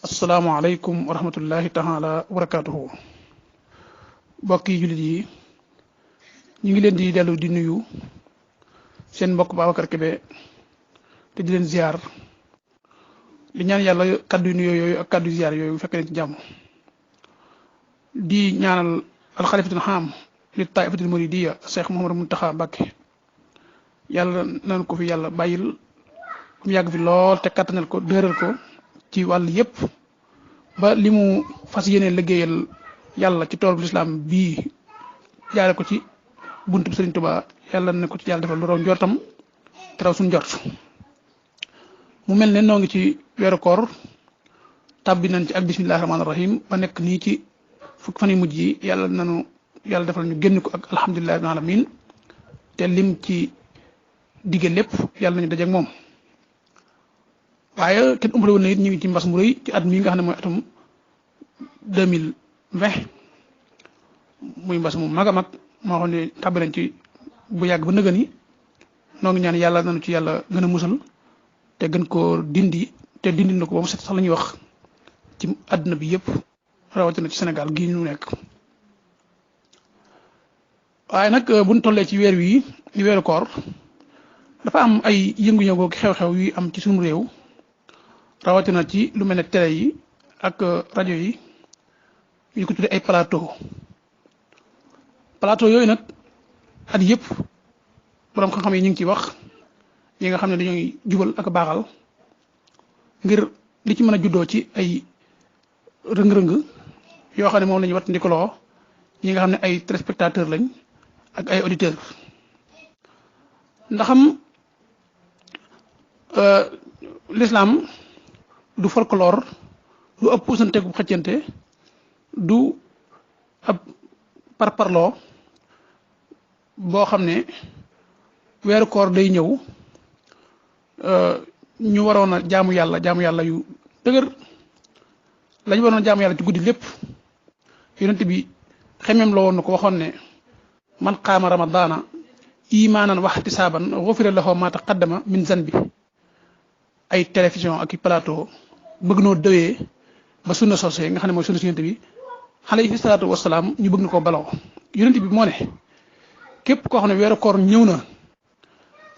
asalaamaaleykum wa rahmatullahi taala wa barakaatuhu mbokki jullit yi ñu ngi leen di dellu di nuyu seen mbokk Babacar Kébé te di leen ziar di ñaan yàlla kaddu nuyoo yooyu ak kaddu ziar yooyu fekk leen ci jàmm di ñaanal alxalifatul xam li taifatul muridiya Cheikh Mouhamadou Mountakha Mbacké yàlla nañu ko fi yàlla bàyyil mu yàgg fi lool te kattanal ko dëral ko ci wàll yépp ba li mu fas yéene liggéeyal yàlla ci toolu lislaam bii jaare ko ci buntu Sëriñ Tuubaa yàlla na ko ci yàlla defal lu raw njortam te raw suñu njort mu mel ne noo ngi ci weeru koor tàbbi nañ ci ak bismillahi rahmaani rahim ba nekk nii ci fukki fan yu mujj yi yàlla defal ñu génn ko ak alhamdulillahi rabbil alamin te lim ci digge lépp yàlla nañu dajeek moom waaye kenn umpale woon na it ñu ngi ci mbas mu rëy ci at mii nga xam ne mooy atum 2020 muy mbas mu mag a mag moo xam ne tàbbi nañ ci bu yàgg ba nëgën yi noo ngi ñaan yàlla nañu ci yàlla gën a musal te gën koo dindi te dindi na ko ba mu set sax la ñuy wax ci àdduna bi yëpp rawatina ci Sénégal gii ñu nekk waaye nag buñ tollee ci weer wi di weeru koor dafa am ay yëngu-yëngu xew-xew yu am ci suñu réew rawatina ci lu mel ne télé yi ak rajo yi ñu ko tuddee ay plateau yooyu nag at yëpp borom xam-xam yi ñu ngi ciy wax yi nga xam ne dañooy jubal ak baaxal ngir li ci mën a juddoo ci ay rëng-rëng yoo xam ne moom la ñuy wat ndikaloo ñi nga xam ne ay téléspectateurs lañ ak ay auditeurs ndaxam l'islam du folklore du ab puusante gu xëccante du ab parparloo boo xam ne weeru koor day ñëw ñu waroon a jaamu yàlla yu dëgër lañu waroon a jaamu yàlla ci guddi lépp yonent bi xemem la woon na ko waxoon ne man qaama ramadaana imaanan wa ihtisaaban ghufira lahu ma taqaddama min zanbi ay télévision ak i plateau bëgg noo dëwee ba sunna sosé nga xam ne mooy sunna si yonent bi alayhi salaatu wasalaam ñu bëgg na koo baloo yonent bi moo ne képp koo xam ne weeru koor ñëw na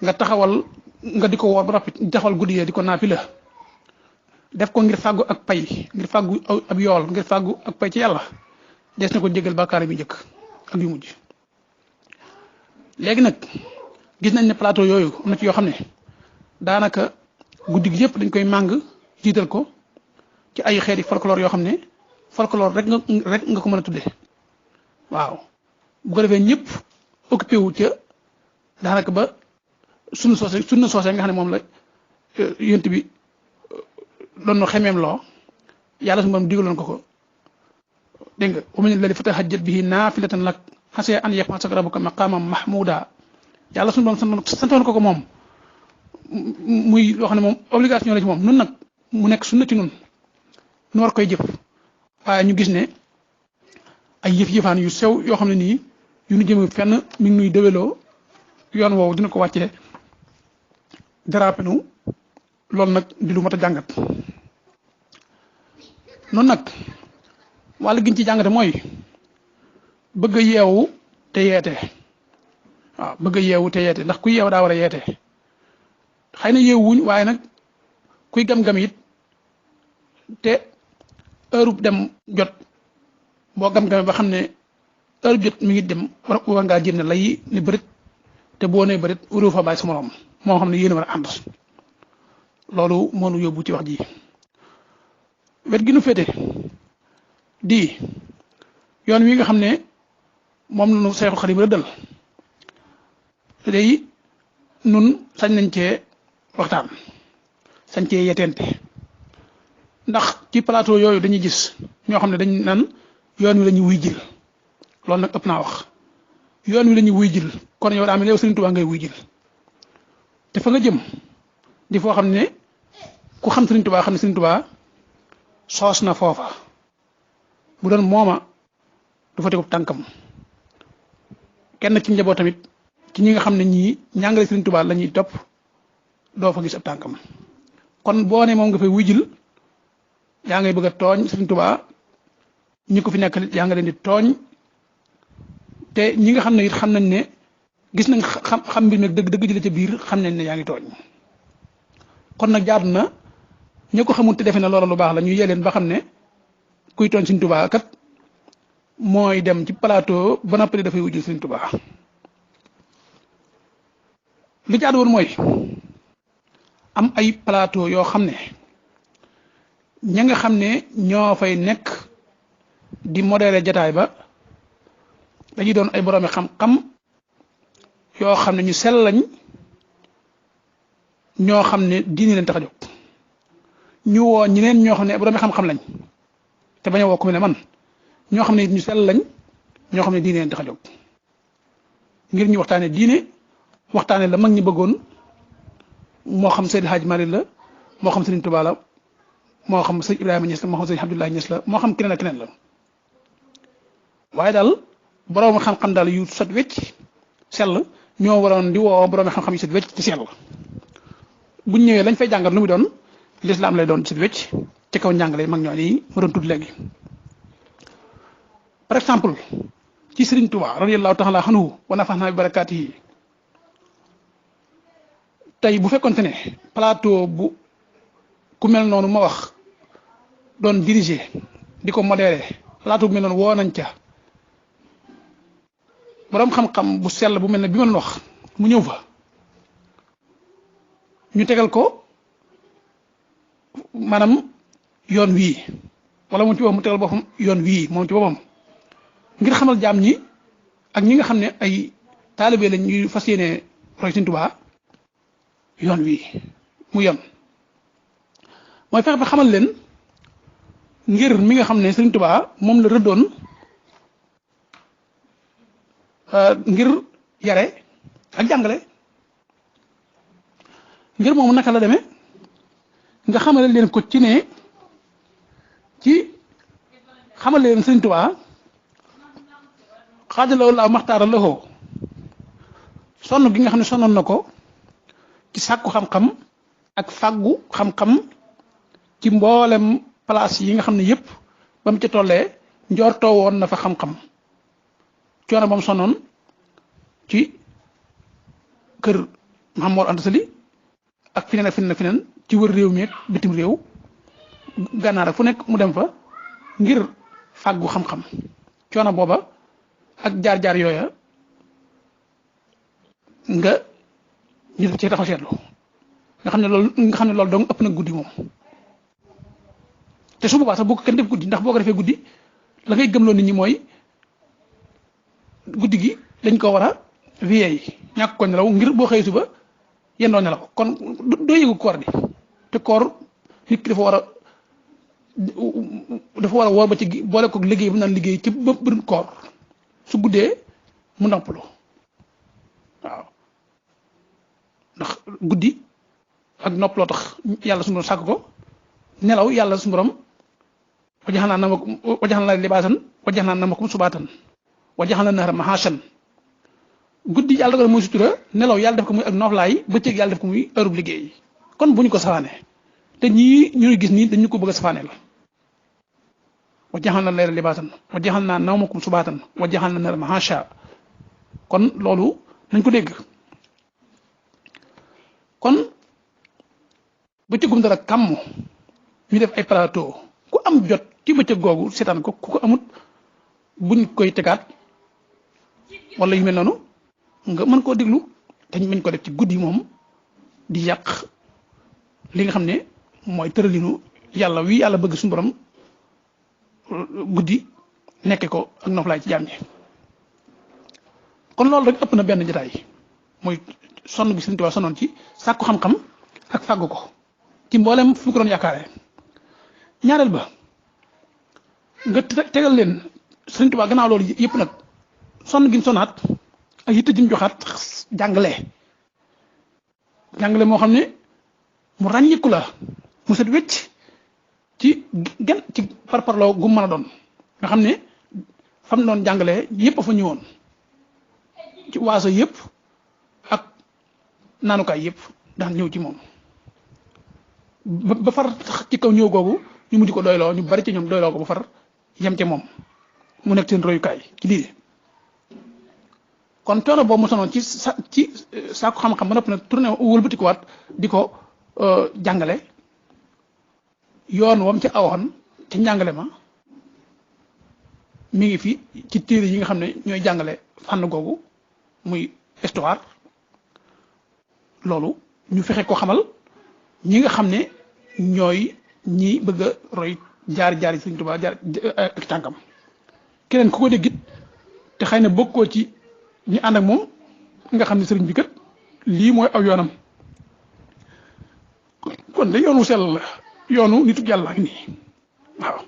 nga taxawal nga di ko woor ba noppi taxawal guddi yee di ko naafila def ko ngir fàggu ak pay ngir fàggu ab yool ngir fàggu ak pay ci yàlla des na ko jégal bàkkaar bi njëkk ak yu mujj léegi nag gis nañ ne plateau yooyu am na ci yoo xam ne daanaka guddi gi yëpp dañ koy màng jiital ko ci ay xeeti folklore yoo xam ne folklore rek nga ko mën a tuddee waaw bu ko defee ñëpp occupé wu ca daanaka ba sunna soosé nga xam ne moom la yonent bi doon xemeem loo yàlla su moom digaloon ko dégg nga wa mina lladi fatahajjat bihi naafilatan lak asaa an yab'asaka rabbuka maqaaman mahmuuda yàlla suñu borom santoon ko moom muy loo xam ne moom obligation la ci moom nun nag mu nekk sunna ci nun nu war koy jëf waaye ñu gis ne ay yëf-yëfaan yu sew yoo xam ne nii yu nu jëm fenn mi ngi nuy déwéloo yoon woowu dina ko wàccee dérapenu loolu nag di lu mat a jàngat noonu nag wàll giñ ci jàngate mooy bëgg a yeewu te yeete waaw bëgg a yeewu te yeete ndax kuy yeewu daa war a yeete xëy na yeewuñ waaye nag kuy gam-gam it te heure dem jot boo gam-gamee ba xam ne heure jot mi ngi dem war ngaa génne lay ne bërit te boo nee bërit wuroo fa bàyyi sa morom moo xam ne yéen a war a ànd loolu moo nu yóbbu ci wax ji wet gi nu féete di yoon wi nga xam ne moom la ñu Seexul Xadiim rëddal léegi nun sañ nañ cee waxtaan sañ cee yeteente ndax ci plateau yooyu dañuy gis ñoo xam ne dañ naan yoon wi la ñuy wuy jil loolu nag ëpp naa wax yoon wi la ñuy wuy jil kon yow daa mel ne yow Sëriñ Tuubaa ngay wuy jil te fa nga jëm di foo xam ne ku xam Sëriñ Tuubaa xam ne Sëriñ Tuubaa soos na foofa bu doon mooma du fa tegub tànkam kenn ci njaboot tamit ci ñi nga xam ne ñii ñàngale Sëriñ Tuubaa la ñuy topp doo fa gis ab tànkam kon boo ne moom nga fay wujjil yaa ngay bëgg a tooñ Sëriñ Tuubaa ñi ko fi nekk yaa nga leen di tooñ te ñi nga xam ne it xam nañ ne gis nañ xam mbir mi dëgg dëgg jële ca biir xam nañ ne yaa ngi tooñ kon nag jaadu na ñi ko xamul te defe ne loola lu baax la ñu yee leen ba xam ne kuy tooñ Sëriñ Tuubaa kat mooy dem ci plateau ba noppi dafay wujju Sëriñ Tuubaa li jaadu woon mooy am ay plateau yoo xam ne ña nga xam ne ñoo fay nekk di modéré jataay ba dañuy doon ay boroomi xam-xam yoo xam ne ñu sell lañ ñoo xam ne diine leen tax a jóg ñu woo ñeneen ñoo xam ne boroomi xam-xam lañ te bañ a woo ku mel ne man ñoo xam ne ñu sell lañ ñoo xam ne diine leen tax a jóg ngir ñu waxtaane diine waxtaane la mag ñi bëggoon moo xam Seydi Hadj Malick la moo xam Serigne Touba la moo xam sëñ Ibrahima Niass la moo xam sëñ Abdoulaye Niass la moo xam keneen ak keneen la waaye daal borom xam-xam daal yu set wecc sell ñoo waroon di woo borom xam-xam yu set wecc ci sell buñ ñëwee lañ fay jàngat lu muy doon lislaam lay doon set wecc ci kaw njàngale mag ñoo nii ma doon tudd léegi. par exemple ci Serigne Touba radiyallahu taala anhu wa nafaxnaa bi barakaatihi tey bu fekkonte ne plateau bu ku mel noonu ma wax doon diriger di ko modéré plateau bu mel noonu woo nañ ca borom xam-xam bu sell bu mel ne bi ma doon wax mu ñëw fa ñu tegal ko maanaam yoon wii wala moom ci boppam mu tegal boppam yoon wii moom ci boppam ngir xamal jaam ñi ak ñi nga xam ne ay taalibe lañ ñuy fas yéene roy Sëriñ Tuubaa yoon wii mu yoon mooy fexe ba xamal leen ngir mi nga xam ne Sëriñ Tuubaa moom la rëddoon ngir yare ak jàngale ngir moomu naka la demee nga xamale leen ko ci ne ci xamal leen Sëriñ Tuubaa xaadalawo laa maxtaara laxoo sonn gi nga xam ne sonnoon na ko ci sàkku xam-xam ak fàggu xam-xam ci mboolem place yi nga xam ne yëpp ba mu ca tollee njortoo woon na fa xam-xam coono ba mu sonnoon ci kër Maam Mor Anta Sali ak feneen ak feneen ak feneen ci wër réew mi ak bitim réew gànnaar ak fu nekk mu dem fa ngir fàggu xam-xam coono booba ak jaar-jaar yooya nga ñu ci taxaw seetlu nga xam ne loolu dong ëpp na guddi moom te su boobaa sax boo ko kenn def guddi ndax boo ko defee guddi la ngay gëmloo nit ñi mooy guddi gi dañ ko war a veiller ñàkk ko nelaw ngir boo xëy suba yendoo nelaw kon doo yëgu koor di te koor nit ki dafa war a woor ba ci boole ko liggéey bu naan liggéey ci ba bëri koor su guddee mu noppalu waaw ndax guddi ak noppaloo tax yàlla suñu borom sàkk ko nelaw yàlla suñu borom wajaxal naa libaasan wajaxal naa namakum subaatan wajaxal naa nahara mahashan guddi yàlla def ko muy sutura nelaw yàlla def ko muy ak noflaay bëccëg yàlla def ko muy heure bu liggéey kon bu ñu ko safaane te ñii ñuy gis nii dañu ko bëgg a safaane la wajaxal naa layla libaasan wajaxal naa namakum subaatan wajaxal naa nahara mahasha kon loolu nañ ko dégg kon bëccëgum dara kàmm ñu def ay plateau ku am jot ci bëccëg googu seetaan ko ku ko amut buñ koy tegaat wala yu mel noonu nga mën koo déglu te mañ ko def ci guddi moom di yàq li nga xam ne mooy tëralinu yàlla wi yàlla bëgg suñu borom guddi nekke ko ak noflaay ci jaam ñi kon loolu rek ëpp na benn jotaay mooy sonn gi Sëriñ Tuubaa sonnoon ci sàkku xam-xam ak fàggu ko ci mboolem fu ko doon yaakaare ñaareel ba nga tegal leen Sëriñ Tuubaa gannaaw loolu yëpp nag sonn gi mu sonnaat ak yitte ji mu joxaat jàngale moo xam ne mu ràññiku la mu set wecc ci gen ci parparloo gu mën a doon nga xam ne fam doon jàngalee yëpp a fa ñëwoon ci waaso yëpp ak naanukaay yëpp daan ñëw ci moom ba far ci kaw ñëw googu ñu mujj ko doyloo ñu bari ci ñoom doyloo ko ba far yem ca moom mu nekk seen royukaay ci lii kon coono boobu mu sonoon ci saako xam-xam ba noppi nag tourné wëlbatikuwaat di ko jàngale yoon wam ci awoon ci njàngale ma mi ngi fi ci téere yi nga xam ne ñooy jàngale fànn googu muy histoire loolu ñu fexe ko xamal ñi nga xam ne ñooy ñi bëgg a roy jaar yi Sëriñ Tuubaa jaar ak tànkam keneen ku ko déggit te xëy na bokkoo ci ñi ànd ak moom nga xam ne sëriñ bi kat lii mooy aw yoonam kon de yoonu sell la yoonu nitu yàlla ngi nii waaw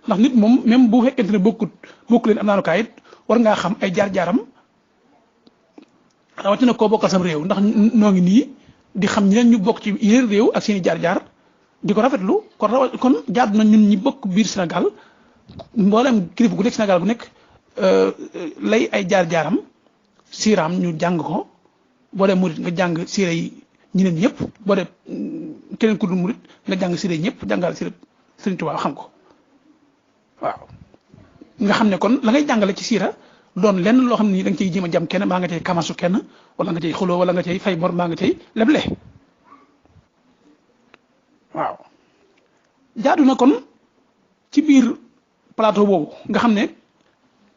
ndax nit moom même bu fekkente ne bokku leen am naanu kaayit war ngaa xam ay jaar-jaaram rawatina koo bokkal sam réew ndax noo ngi nii di xam ñeneen ñu bokk ci yeneen réew ak seen i jaar-jaar di ko rafetlu kon jaadu na ñun ñi bokk biir Sénégal mboolem kilifa gu nekk Sénégal gu nekk lay ay jaar-jaaram siiraam ñu jàng ko boo dee murit nga jàng siira yi ñeneen ñëpp boo dee keneen ku dul murit nga jàng siira yi ñëpp jàngal siira Sëriñ Tuubaa xam ko waaw nga xam ne kon la ngay jàngale ci siira doon lenn loo xam ne nii da nga cay jéem a jam kenn maa nga cay kamasu kenn wala nga cay xuloo wala nga cay fay bor maa nga cay leble waaw jaadu na kon ci biir plateau boobu nga xam ne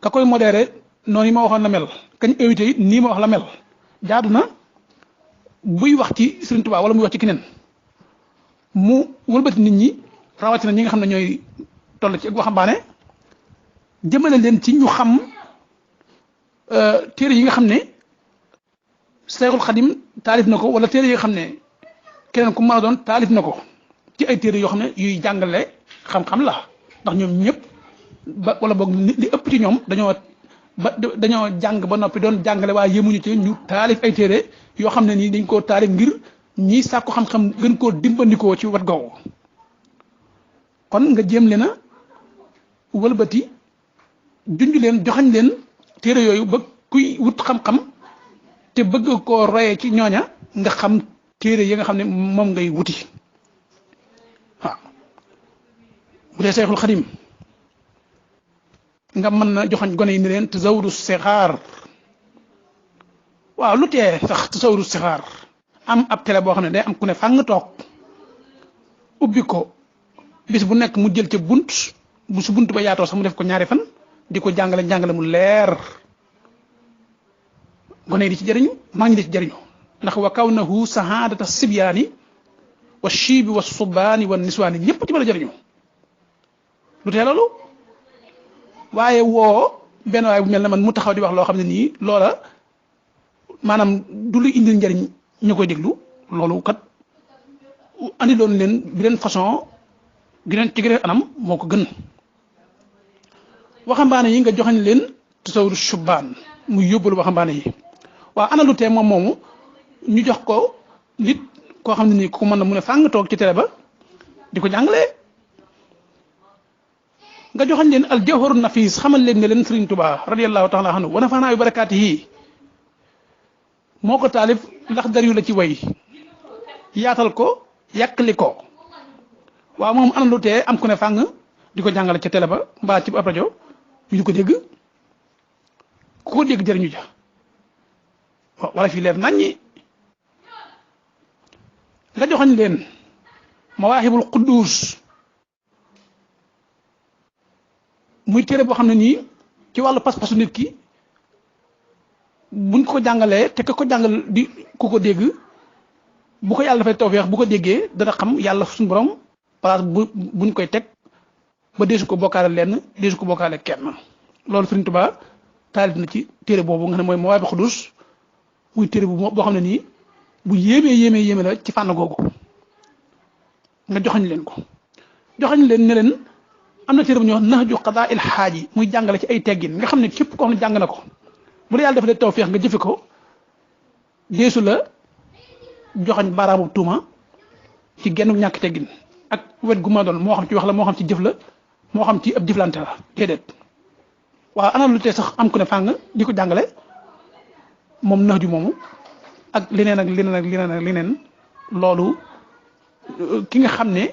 ka koy modéré noonu yi ma waxoon la mel kañ invité it nii ma wax la mel jaadu na buy wax ci Sëriñ Tuubaa wala muy wax ci keneen mu wëlbati nit ñi rawatina ñi nga xam ne ñooy toll ci ak waxambaane jëmale leen ci ñu xam téere yi nga xam ne Seexul Xadim taalif na ko wala téere yi nga xam ne keneen ku mën a doon taalif na ko ci ay téere yoo xam ne yuy jàngale xam-xam la ndax ñoom ñëpp ba wala boog li ëpp ci ñoom dañoo jàng ba noppi doon jàngale waaye yemuñu ci ñu taalif ay téere yoo xam ne nii dañ koo taalif ngir ñiy sàkku xam-xam gën koo dimbandikoo ci wet googu kon nga jéem leen a wëlbati junj leen joxañ leen téere yooyu ba kuy wut xam-xam te bëgg koo royee ci ñooña nga xam téere yi nga xam ne moom ngay wuti waaw bu dee Seexul Xadim nga mën na joxañ gone yi ni leen tasawudu sixaar waaw lu tee sax tasawudu sixaar am ab télé boo xam ne day am ku ne fàng toog ubbi ko bis bu nekk mu jël ca bunt bu su bunt ba yaatoo sax mu def ko ñaari fan di ko jàngale mu leer gone yi di ci jëriñu maa ngi di ci jëriñu ndax wa kawnahu sahaadata sibyaani wa shiibi wa subaani wa niswaani ñëpp ci mën a jëriñu lu tee loolu waaye woo benn waaye bu mel ne man mu taxaw di wax loo xam ne nii loola maanaam du lu indil njëriñ ñu koy déglu loolu kat andi loon leen bi leen façon gineen ci geneen anam moo ko gën waxambaane yi nga joxañ leen tasawuru shubaan muy yóbbul waxambaane yi waaw ana lu tee moom moomu ñu jox ko nit koo xam ne nii ku mën na mu ne fàng toog ci télé ba di ko jàngalee nga joxañ leen al jawharu nafis xamal leen ne leen Sëriñ Tuubaa radiyallahu taala anhu wa nafaanaa bi barakaatihi moo ko taalif ndax dar yu la ci way yaatal ko yàqali ko waaw moom ana lu tee am ku ne fàng di ko jàngale ca télé ba mbaa ci ab rajo ñu di ko dégg ku ko dégg jëriñu ja wala fii leer naññi nga joxañ leen mawaahibul quddus muy téere boo xam ne nii ci wàllu pas-pasu nit ki buñ ko jàngalee te ko jàngal di ku ko dégg bu ko yàlla dafay tawfeex bu ko déggee dana xam yàlla suñu borom place buñ koy teg ba deesu ko bokkaale lenn deesu ko bokkaale kenn loolu Sëriñ Tuubaa taalif na ci téere boobu nga xam ne mooy mawaahibul quddus muy téere boo xam ne nii bu yéeme la ci fànn googu nga joxañ leen ko joxañ leen ne leen am na téere bu ñuy wax nahju qadaa il xaaji muy jàngale ci ay teggin nga xam ne képp koo xam ne jàng na ko bu la yàlla dafa dee tawfeex nga jëfe ko deesu la joxañ baaraamu tuuma ci genn ñàkk teggin ak wet gu ma doon moo xam ci wax la moo xam ci jëf la moo xam ci ab jëflante la déedéet waaw ana lu tee sax am ku ne fàng di ko jàngale moom nahju moomu ak leneen loolu ki nga xam ne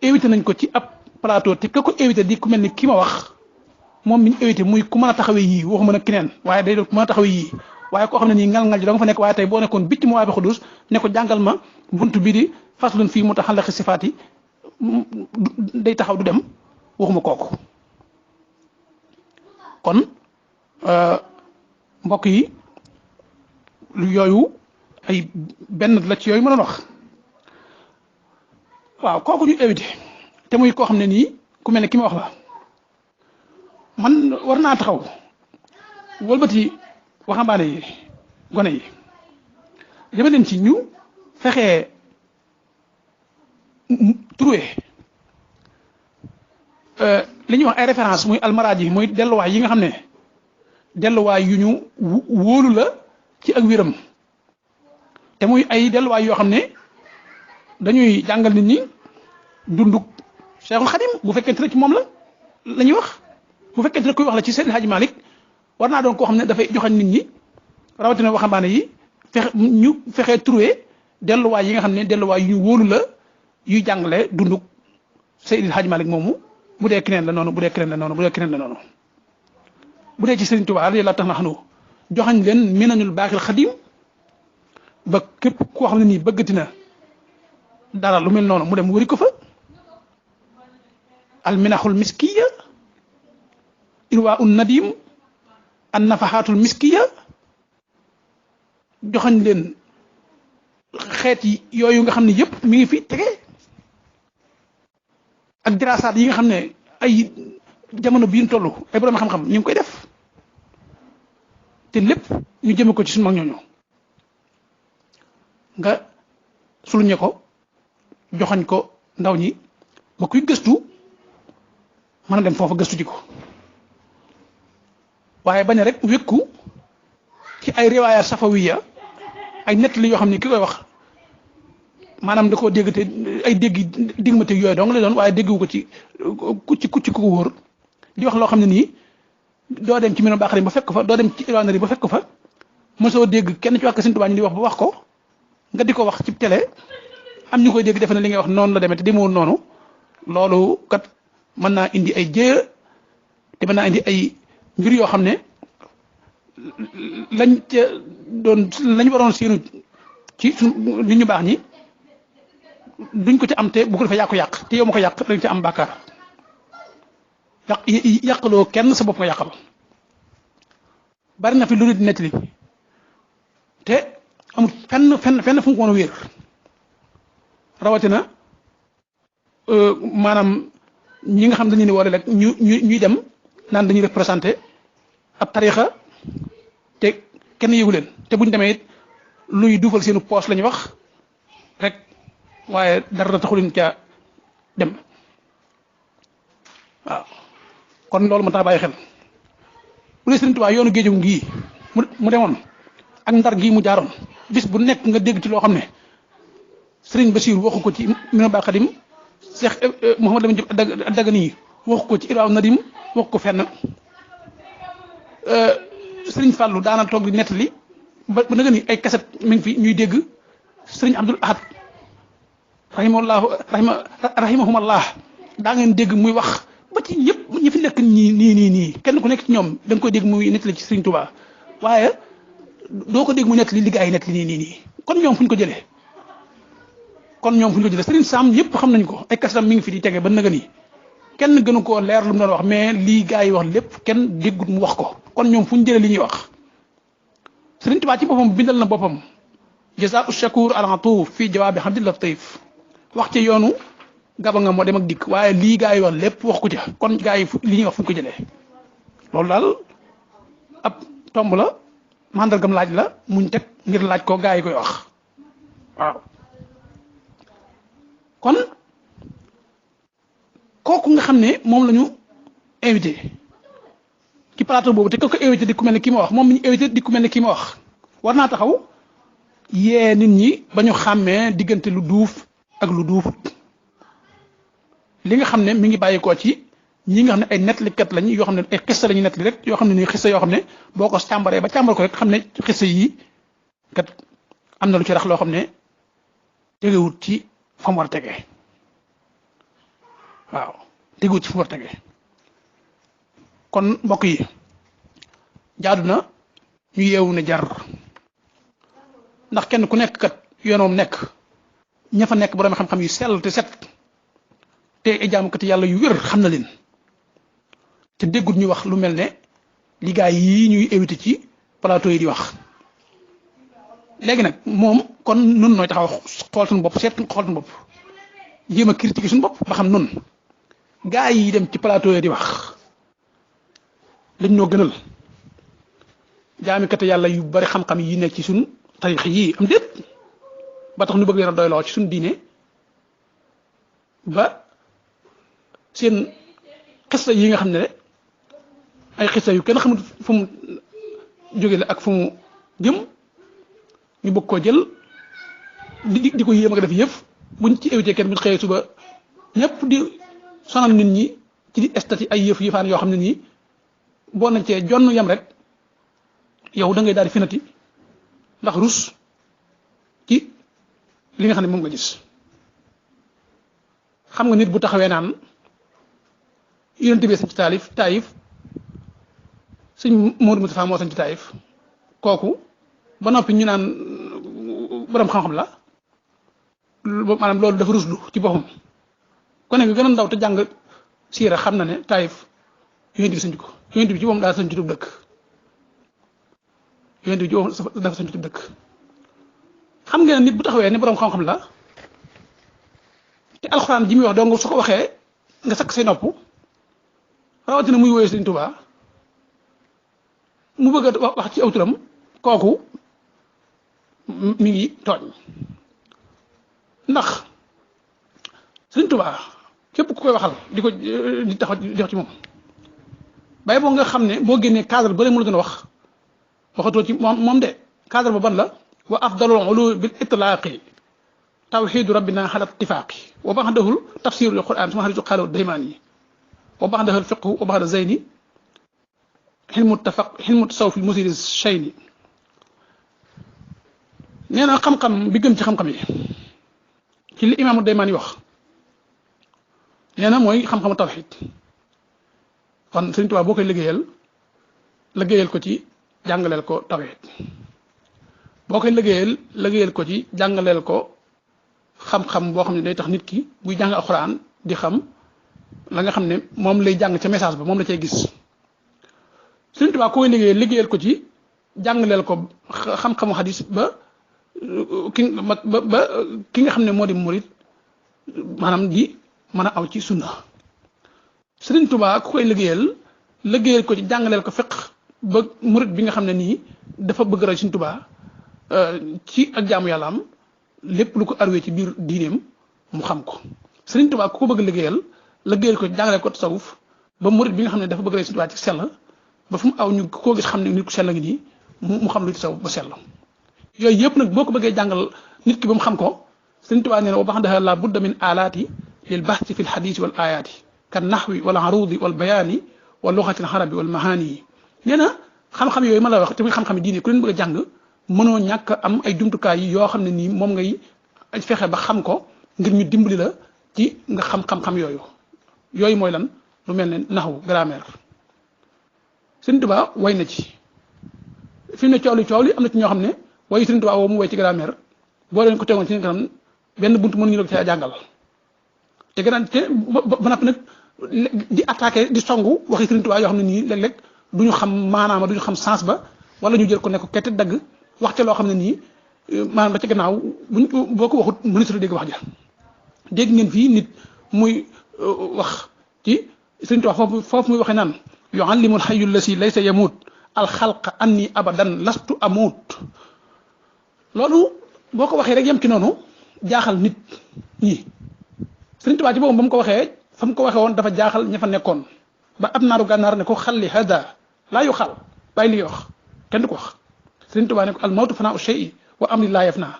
invité nañ ko ci ab plateau te ka ko invité di ku mel ni ki ma wax moom mi ñu invité muy ku mën a taxawee yii waxuma nag keneen waaye day doon ku mën a taxawee yii waaye koo xam ne nii ngal-ngal ji da nga fa nekk waaye tey boo nekkoon bicc mu waabi xudus ne ko jàngal ma buntu bi di faslun fii mu taxallaqi sifaat yi day taxaw du dem waxuma kooku kon mbokk yi yooyu ay benn la ci yooyu ma doon wax waaw kooku ñu invité te muy koo xam ne nii ku mel ne ki ma wax la man war naa taxaw wëlbati waxambaane yi gone yi dama leen ci ñu fexee trouver li ñuy wax ay référence muy almaraaj yi muy delluwaay yi nga xam ne delluwaay yu ñu wóolu la ci ak wéram te muy ay delluwaay yoo xam ne dañuy jàngal nit ñi dunduk Cheikhul Khadim bu fekkente ne ci moom la ñuy wax bu fekkente ne kuy wax la ci Seydi Hadji Malick war naa doon koo xam ne dafay joxañ nit ñi rawatina waxambaane yi ñu fexee trouver delluwaay yi nga xam ne delluwaay yu ñu wóolu la yuy jàngale dunduk Seydi Hadji Malick moomu bu dee keneen la noonu bu dee keneen la noonu bu dee keneen la noonu bu dee ci Serigne Touba radiyallahu taala anhu joxañ leen Minanul Baaxil Xadim ba képp koo xam ne nii bëggati na dara lu mel noonu mu dem wëri ko fa al minaxul miskiya irwa un nadim an nafaxaatul miskiya joxañ leen xeet yi yooyu nga xam ne yëpp mi ngi fi tege ak diraasaat yi nga xam ne ay jamono bii ñu toll ay borom xam-xam ñu ngi koy def te lépp ñu jëme ko ci suñu mag ñooñu nga suluñe ko joxañ ko ndaw ñi ba kuy gëstu mën a dem foofa gëstu ji ko waaye bañ a rek wékku ci ay riwaaya safawiya ay nettali yoo xam ne ki koy wax maanaam da koo dégg te ay dégg digmate yooyu dong la doon waaye déggu ko ci ku wóor di wax loo xam ne nii doo dem ci Minanul Baaxil ba fekk fa doo dem ci Irwaanari ba fekk fa mosoo dégg kenn ci waa Sëriñ Tuubaa ñu di wax ba wax ko nga di ko wax ci télé am ñu koy dégg defe ne li ngay wax noonu la demee te demeewul noonu loolu kat mën naa indi ay jéer te mën naa indi ay mbir yoo xam ne lañ ca doon lañ waroon séenu ci suñ li ñu baax ñi duñ ko ci am te bu ko defee yàq te yow ma ko yàq dañ ci am bàkkaar yàqloo kenn sa bopp nga yàqal bari na fi lu nit di nettali te amul fenn fu mu ko mën a wéer rawatina maanaam ñi nga xam dañu ne wala rek ñuy dem naan dañuy représenté ab tarixa te kenn yëgu leen te buñ demee it luy duufal seenu poos la ñuy wax rek waaye dara taxuliñ ca dem waaw kon loolu ma tax bàyyi xel bu dee Sëriñ Tuubaa yoonu géejum gii mu demoon ak ndar gii mu jaaroon bis bu nekk nga dégg ci loo xam ne Sëriñ Basiir waxu ko ci Minanul Baaxil Xadim Cheikh Mouhamadou Lamine Diop Dagana waxu ko ci Irwaa Nadim waxu ko fenn Sëriñ Fàllu daana toog di nettali ba nga ni ay kaset mi ngi fi ñuy dégg Sëriñ Abdul Ahad rahimahumallah daa ngeen dégg muy wax ba ci ñëpp ñi fi nekk nii kenn ku nekk ci ñoom da nga koy dégg muy nettali ci Sëriñ Tuubaa waaye doo ko dégg mu nettali li gaa yi nettali nii kon ñoom fu ñu ko jëlee Sëriñ Sam ñëpp xam nañ ko ay kasetam mi ngi fi di tege ba nga ni kenn gënu koo leer lu mu doon wax mais lii gaa yi wax lépp kenn déggut mu wax ko kon ñoom fu ñu jëlee li ñuy wax Sëriñ Tuubaa ci boppam bindal na boppam jazaa'u shakuur al-atuuf fii jawaabi Abdil Latiif wax ci yoonu gaba nga moo dem ak dikk waaye lii gaa yi wax lépp wax ko ca kon gaa yi li ñuy wax fu ñu ko jëlee loolu daal ab tomb la mandargam laaj la muñ teg ngir laaj ko gaa yi koy wax waaw kon kooku nga xam ne moom la ñu invité ci plateau boobu te ko invité di ku mel ne kii ma wax moom mi ñu invité di ku mel ne kii ma wax war naa taxaw yee nit ñi ba ñu xàmmee diggante lu duuf ak lu duufut li nga xam ne mi ngi bàyyikoo ci ñi nga xam ne ay nettalikat lañ yoo xam ne ay xissa la ñu nettali rek yoo xam ne nii xissa yoo xam ne boo ko càmbaree ba càmbar ko rek xam ne xissa yi kat am na lu ci rax loo xam ne tegewut ci fa mu war a tegee waaw tegu ci fu war tege kon mbokk yi jaadu na ñu yeewu ne jar ndax kenn ku nekk kat yoonoom nekk ña fa nekk borom xam-xam yu sell te set te ay jaamukati yàlla yu wér xam na leen te déggut ñu wax lu mel ne li gaa yi ñuy éviter ci plateau yi di wax léegi nag moom kon nun nooy taxaw xool suñu bopp seet xool suñu bopp jéem a critiquer suñu bopp ba xam nun gaa yi dem ci plateau yi di wax lañ ñoo gënal jaamikati yàlla yu bari xam-xam yi nekk ci suñ tarix yii am déet ba tax ñu bëgg leen a doyloo ci suñ diine ba seen xista yi nga xam ne ay xista yu kenn xamul fu mu jóge la ak fu mu jëm ñu bëgg koo jël di ko yéem a def yëf buñ ci éviter kenn buñ xëyee suba ñëpp di sonal nit ñi ci di estati ay yëfaan yoo xam ne nii boo nañ cee jonn yam rek yow da ngay daal di finati ndax rus ci li nga xam ne moom nga gis xam nga nit bu taxawee naan yonent bi sañ ci taayif sëñ Modou Moustapha moo sañ ci taayif kooku ba noppi ñu naan borom xam-xam la maanaam loolu dafa ruslu ci boppam kone gi gën a ndaw te jàng siira xam na ne taayif yonent bi sañ ko yonent bi ci moom daal sañ ci tub dëkk yonent bi ci moom dafa sañ ci tub dëkk xam ngeen nit bu taxawee ne borom xam-xam la te alxuraan ji muy wax dong su ko waxee nga sakk say nopp rawatina muy woyee Sëriñ Tuubaa mu bëgg a wax ci aw turam kooku mi ngi tooñ ndax Sëriñ Tuubaa képp ku koy waxal di ko di taxaw di wax ci moom bàyyi boo nga xam ne boo génnee cadre ba mu la gën a wax waxatoo ci moom de cadre ba ban la wa afdalul ulum bil itlaaqi tawxidu rabbina ala ittifaaqi wa baxdahul tafsirul quran suma xaritu xaalaw daymaan yi wa baxdahul fiqhu wa baxda zeyni xilmu tasawuf fi musiri shayni nee na xam-xam bi gën ci xam-xam yi ci li imaamu daymaan yi wax nee na mooy xam-xamu tawxid kon Sëriñ Tuubaa boo koy liggéeyal ko ci jàngaleel ko tawhid boo koy liggéeyal ko ci jàngaleel ko xam-xam boo xam ne day tax nit ki buy jàng alxuraan di xam la nga xam ne moom lay jàng ca message ba moom la cay gis Sëriñ Tuubaa koy liggéeyal ko ci jàngaleel ko xam-xamu xadis ba ki nga xam ne moo di murit maanaam di mën a aw ci sunna Sëriñ Tuubaa ku koy liggéeyal ko ci jàngaleel ko fiq ba murit bi nga xam ne nii dafa bëgg rek Sëriñ Tuubaa ci ak jaamu yàlla am lépp lu ko arwee ci biir diineem mu xam ko Sëriñ Tuubaa ku ko bëgg liggéeyal ko jàngaleel ko tasawuf ba murit bi nga xam ne dafa bëgg rek Sëriñ Tuubaa ci sell ba fu mu aw ñu koo gis xam ne nit ku sell ngi nii mu xam lu tasawuf ba sell yooyu yëpp nag boo ko bëggee jàngal nit ki ba mu xam ko Sëriñ Tuubaa nee na wa baxdaha la budda min alaati lil bahthi fi l xadiisi wal ayaati kan naxwi wal arudi wal bayaani wal luxatil arabi wal mahaani yi nee na xam-xam yooyu ma la wax te muy xam-xam yi diine ku leen bëgg a jàng mënoo ñàkk am ay jumtukaay yi yoo xam ne nii moom ngay fexe ba xam ko ngir ñu dimbali la ci nga xam-xam yooyu mooy lan lu mel ne naxwu grammaire Sëriñ Tuubaa way na ci fi mu ne coow li am na ci ñoo xam ne waaye Sëriñ Tuubaa woo mu way ci grammaire boo leen ko tegoon ci kanam benn buntu mënuñu la ko caa jàngal te gën a te ba noppi nag di attaqué di songu waxi Sëriñ Tuubaa yoo xam ne nii léeg-léeg du ñu xam maanaam du ñu xam sens ba wala ñu jël ko ne ko kette dagg wax ca loo xam ne nii maanaam ba ca gannaaw boo ko waxut ministre dégg wax ja dégg ngeen fii nit muy wax ci Sëriñ Tuubaa foofu muy waxee naan yuallimul hayyul lasi laysa yamut alxalqa anni abadan lastu amut loolu boo ko waxee rek yem ci noonu jaaxal nit ñi Sëriñ Tuubaa ci boobu ba mu ko waxee fa mu ko waxee woon dafa jaaxal ña fa nekkoon ba ab naaru gànnaar ne ko xalli hada laa yu xal bàyyi li ngay wax kenn du ko wax Sëriñ Tuubaa ne ko al mawtu fanaa u shay'i wa amri laa yafnaa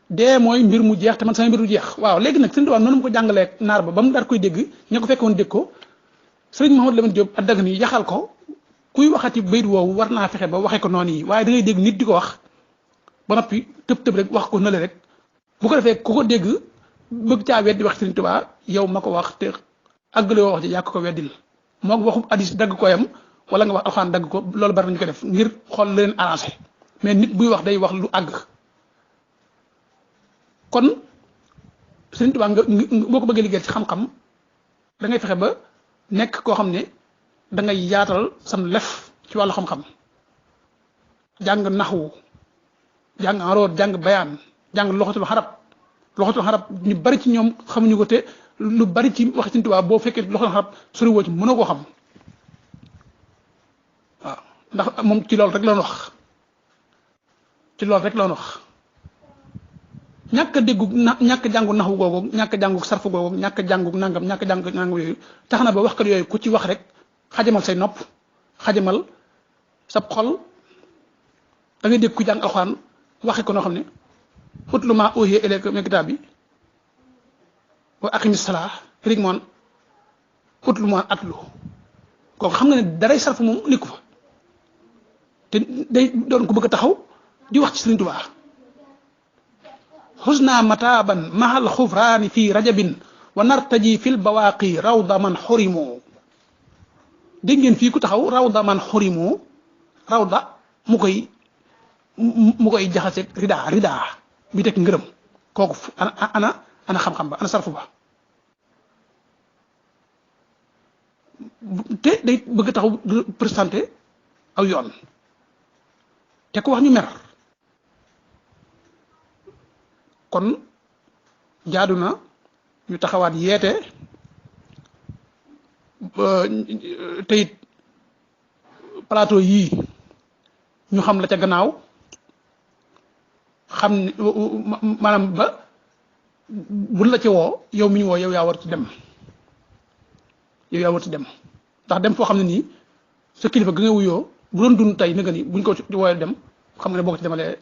dee mooy mbir mu jeex te man sama mbir du jeex waaw léegi nag Sëriñ Tuubaa noonu mu ko jàngalee naar ba mu daal koy dégg ña ko fekkoon dégg ko Sëriñ Mouhamadou Lamine Diop Dagana yaxal ko kuy waxati bayit woowu war naa fexe ba waxee ko noonu yi waaye da ngay dégg nit di ko wax ba noppi tëb rek wax ko nële rek bu ko defee ku ko dégg bëgg caa wet di wax Sëriñ Tuubaa yow ma ko wax te àggale wax ji yàq ko weddil moog waxu hadis dagg ko yam wala nga wax alxuraan dagg ko loolu bari nañu ko def ngir xool leen arrangé mais nit buy wax day wax lu àgg kon Sëriñ Tuubaa nga boo ko bëggee liggéey ci xam-xam da ngay fexe ba nekk koo xam ne da ngay yaatal sam lef ci wàllu xam-xam jàng naxwu jàng aroot jàng bayaan jàng loxatul xarab ñu bari ci ñoom xamuñu ko te lu bari ci wax Sëriñ Tuubaa boo fekkee loxatul xarab sori woo ci mënoo koo xam waaw ndax moom ci loolu rek la wax ñàkk a déggu ñàkk a jàngu naxwu googu ñàkk a jàngu sarfu googu ñàkk a jàngu nangam ñàkk a jàngu nangam yooyu tax na ba waxkat yooyu ku ci wax rek xajamal say nopp xajamal sab xol da ngay dégg ku jàng alxuraan waxe ko noo xam ne utlu maa uuhiya ilayka mina kitaab bi wa aqimi salaa rig moon utlu maa atlu kooku xam nga ne daray sarfu moom nekku fa te day doon ko bëgg a taxaw di wax ci Sëriñ Tuubaa xusna mataaban mahal xufraani fii rajabin wa nartaji fil bawaaqi rawda man xurimu dégg ngeen fii ku taxaw rawda man xurimu rawda mu koy jaxase rida bi teg ngërëm kooku ana xam-xam ba ana sarfu ba te day bëgg taxaw présenté aw yoon te ku wax ñu mer kon jaadu na ñu taxawaat yeete te it plateau yii ñu xam la ca gannaaw xam ne maanaam ba buñ la ci woo yow mi ñu woo yow yaa war ci dem ndax dem foo xam ne nii sa kilifa ga nga wuyoo bu doon dund tey nga ni buñ ko wooyee dem xam nga ne boo ko ci demalee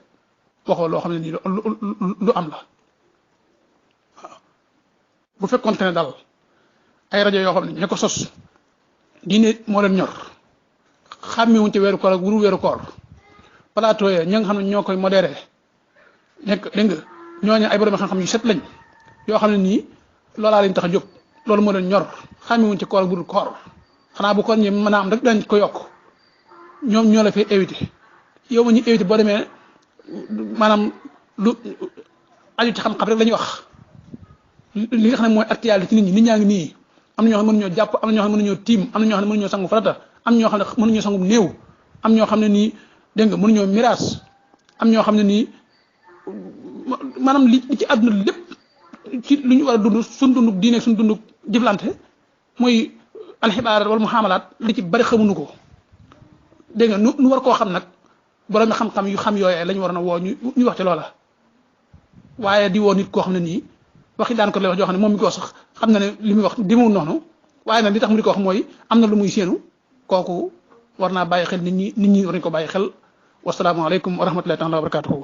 waxoo loo xam ne nii lu am la waaw bu fekkoon ne daal ay rajo yoo xam ne ña ko sos diine moo leen ñor xàmmewuñ ci weeru koor ak wuru weeru koor plateau ya ña nga xam ne ñoo koy modéré nekk dégg nga ñooñu ay borom xam-xam yu set lañ yoo xam ne nii loolaa leen tax a jóg loolu moo leen ñor xàmmewuñ ci koor ak wuru koor xanaa bu koor ñi mën a am rek dañ ko yokk ñoom ñoo la fay éviter yow ma ñu éviter boo demee maanaam lu aju ci xam-xam rek la ñuy wax li nga xam ne mooy actualité ci nit ñaa ngi nii am na ñoo xam ne mënuñoo jàpp am na ñoo xam ne mënuñoo tiim am na ñoo xam ne mënuñoo sangu farata am ñoo xam ne mënuñoo sangu néew am ñoo xam ne nii dégg nga mënuñoo miraas am ñoo xam ne nii maanaam li ci àdduna lépp ci lu ñu war a dund suñ dund diine suñ dund jëflante mooy alxibaar wala muhaamalaat li ci bari xamuñu ko dégg nga nu war koo xam nag borom xam-xam yu xam yooyee lañu war a woo ñu wax ci loola waaye di woo nit koo xam ne nii waxi daan ko lay wax joo xam ne moom mi ko sax xam na ne li muy wax demewul noonu waaye nag li tax mu di ko wax mooy am na lu muy séenu kooku war naa bàyyi xel nit ñi war nañu ko bàyyi xel wasalaamaaleykum wa rahmatullahi taala wa barakatuhu